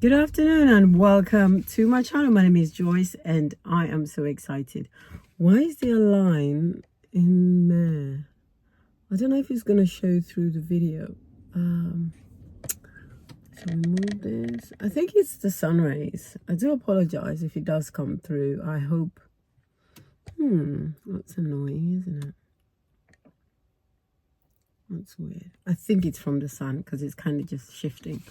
Good afternoon and welcome to my channel. My name is Joyce and I am so excited. Why is there a line in there? I don't know if it's going to show through the video. So move this. I think it's the sun rays. I do apologize if it does come through. I hope. That's annoying, isn't it? That's weird. I think it's from the sun because it's kind of just shifting.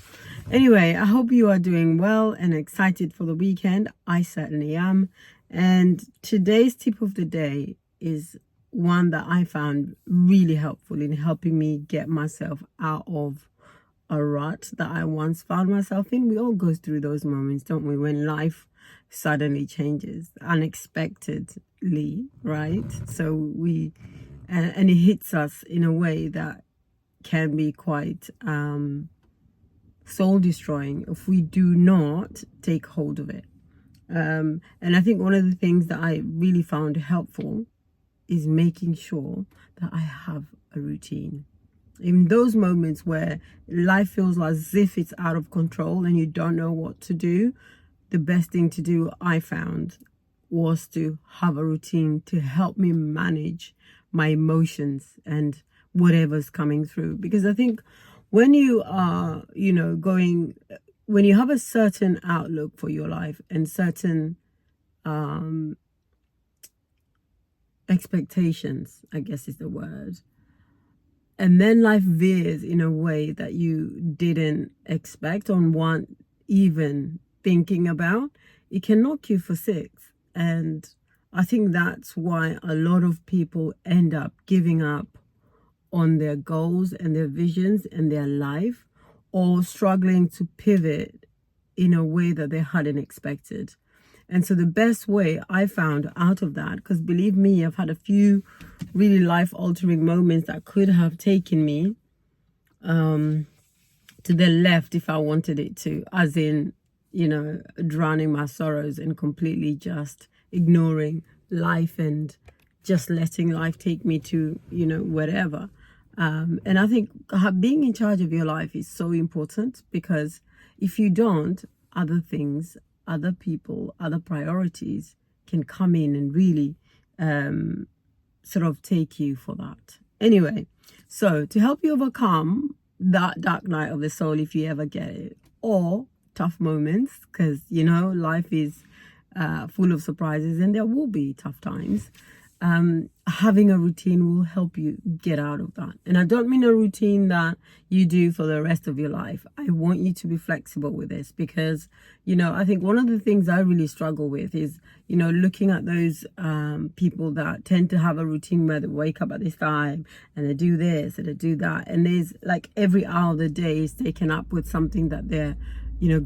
Anyway, I hope you are doing well and excited for the weekend. I certainly am. And today's tip of the day is one that I found really helpful in helping me get myself out of a rut that I once found myself in. We all go through those moments, don't we, when life suddenly changes unexpectedly, right? So and it hits us in a way that can be quite soul destroying if we do not take hold of it. And I think one of the things that I really found helpful is making sure that I have a routine. In those moments where life feels as if it's out of control and you don't know what to do, the best thing to do, I found, was to have a routine to help me manage my emotions and whatever's coming through. Because I think when you are, when you have a certain outlook for your life and certain expectations, I guess is the word, and then life veers in a way that you didn't expect or weren't even thinking about, it can knock you for six. And I think that's why a lot of people end up giving up on their goals and their visions and their life, or struggling to pivot in a way that they hadn't expected. And so the best way I found out of that, because believe me, I've had a few really life-altering moments that could have taken me to the left if I wanted it to, as in, drowning my sorrows and completely just ignoring life and just letting life take me to, wherever. And I think being in charge of your life is so important, because if you don't, other things, other people, other priorities can come in and really sort of take you for that. Anyway, so to help you overcome that dark night of the soul, if you ever get it, or tough moments, because, life is full of surprises and there will be tough times. Having a routine will help you get out of that. And I don't mean a routine that you do for the rest of your life. I want you to be flexible with this, because, I think one of the things I really struggle with is, looking at those people that tend to have a routine where they wake up at this time and they do this and they do that. And there's like every hour of the day is taken up with something that they're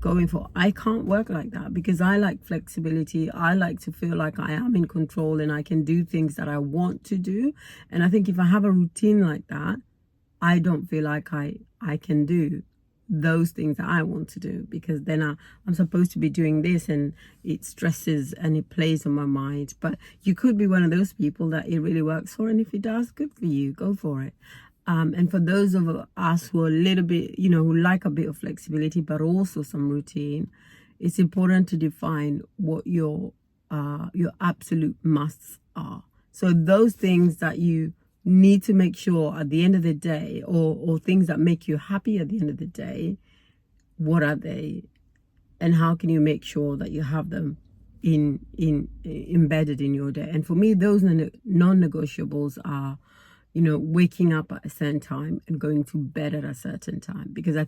going for. I can't work like that, because I like flexibility. I like to feel like I am in control and I can do things that I want to do. And I think if I have a routine like that, I don't feel like I can do those things that I want to do, because then I'm supposed to be doing this and it stresses and it plays on my mind. But you could be one of those people that it really works for, and if it does, good for you, go for it. And for those of us who are a little bit, who like a bit of flexibility, but also some routine, it's important to define what your absolute musts are. So those things that you need to make sure at the end of the day, or things that make you happy at the end of the day, what are they? And how can you make sure that you have them embedded in your day? And for me, those non-negotiables are, waking up at a certain time and going to bed at a certain time, because I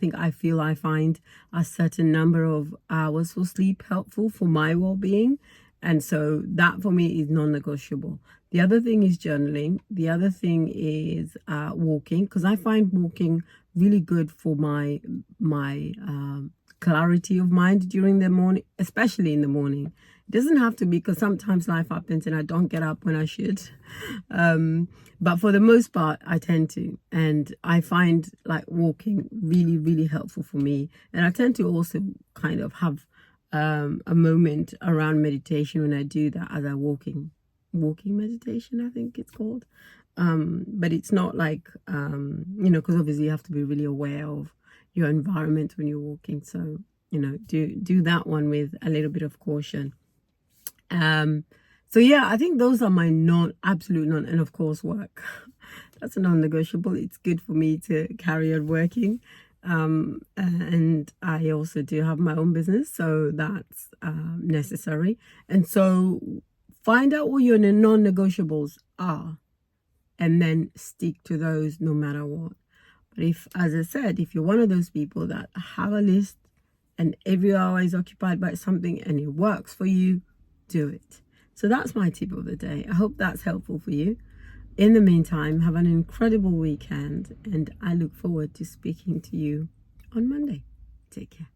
find a certain number of hours for sleep helpful for my well-being. And so that for me is non-negotiable. The other thing is journaling. The other thing is walking, because I find walking really good for my clarity of mind during the morning, especially in the morning. It doesn't have to be, because sometimes life happens and I don't get up when I should. But for the most part, I tend to. And I find like walking really, really helpful for me. And I tend to also kind of have a moment around meditation when I do that, as I walking meditation, I think it's called. But it's not like, because obviously you have to be really aware of your environment when you're walking. So do that one with a little bit of caution. So yeah, I think those are my absolute non, and of course work. That's a non-negotiable. It's good for me to carry on working. And I also do have my own business, so that's necessary. And so find out what your non-negotiables are and then stick to those no matter what. But if, as I said, if you're one of those people that have a list and every hour is occupied by something and it works for you, do it. So that's my tip of the day. I hope that's helpful for you. In the meantime, have an incredible weekend, and I look forward to speaking to you on Monday. Take care.